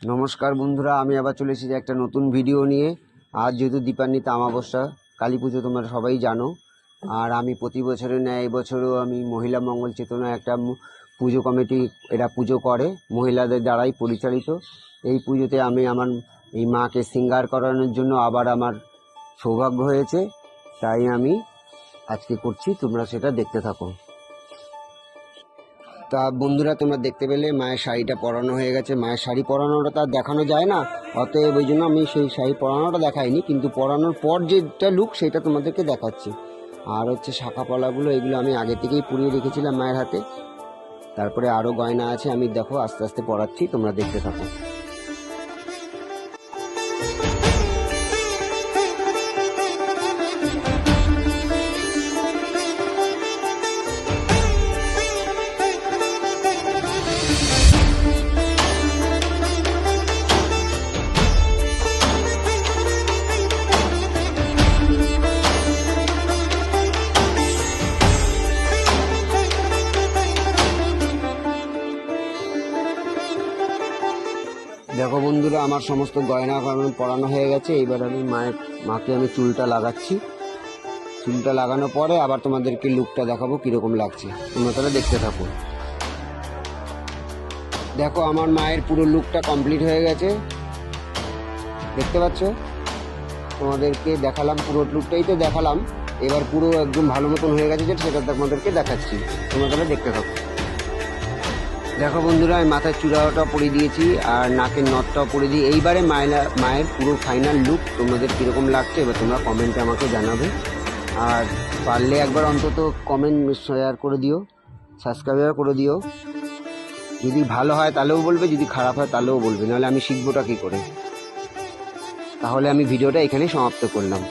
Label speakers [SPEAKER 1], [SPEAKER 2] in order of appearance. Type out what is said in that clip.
[SPEAKER 1] নমস্কার বন্ধুরা, আমি আবার চলে এসেছি একটা নতুন ভিডিও নিয়ে। আজ যেহেতু দীপান্বিতা অমাবস্যা, কালী পুজো তোমরা সবাই জানো। আর আমি প্রতি বছরের ন্যায় এবছরও আমি মহিলা মঙ্গল চেতনা একটা পুজো কমিটি এরা পুজো করে, মহিলাদের দ্বারাই পরিচালিত। এই পুজোতে আমি আমার এই মাকে শৃঙ্গার করানোর জন্য আবার আমার সৌভাগ্য হয়েছে, তাই আমি আজকে করছি, তোমরা সেটা দেখতে থাকো। তা বন্ধুরা, তোমরা দেখতে পেলে মায়ের শাড়িটা পরানো হয়ে গেছে। মায়ের শাড়ি পরানোটা তার দেখানো যায় না, অতএব ওই জন্য আমি সেই শাড়ি পরানোটা দেখাইনি, কিন্তু পরানোর পর যেটা লুক সেটা তোমাদেরকে দেখাচ্ছি। আর হচ্ছে শাখা পলাগুলো, এগুলো আমি আগে থেকেই পুড়িয়ে রেখেছিলাম মায়ের হাতে। তারপরে আরও গয়না আছে, আমি দেখো আস্তে আস্তে পরাচ্ছি, তোমরা দেখতে থাকো। দেখো বন্ধুরা, আমার সমস্ত গয়না পরানো হয়ে গেছে। এইবার আমি মাকে আমি চুলটা লাগাচ্ছি। চুলটা লাগানোর পরে আবার তোমাদেরকে লুকটা দেখাবো কীরকম লাগছে, তোমরা তাহলে দেখতে থাকো। দেখো আমার মায়ের পুরো লুকটা কমপ্লিট হয়ে গেছে, দেখতে পাচ্ছ? তোমাদেরকে দেখালাম, পুরো লুকটাই তো দেখালাম। এবার পুরো একদম ভালো মতন হয়ে গেছে, সেটা তোমাদেরকে দেখাচ্ছি, তোমরা তাহলে দেখতে থাকো। দেখো বন্ধুরা, আমি মাথার চূড়াটা পরিয়ে দিয়েছি আর নাকের নথটাও পরিয়ে দিই। এইবারে মায়ের পুরো ফাইনাল লুক তোমাদের কীরকম লাগছে এবার তোমরা কমেন্টে আমাকে জানাবে। আর পারলে একবার অন্তত কমেন্ট শেয়ার করে দিও, সাবস্ক্রাইব করে দিও। যদি ভালো হয় তাহলেও বলবে, যদি খারাপ হয় তাহলেও বলবে, নাহলে আমি শিখবোটা কী করে। তাহলে আমি ভিডিওটা এখানেই সমাপ্ত করলাম।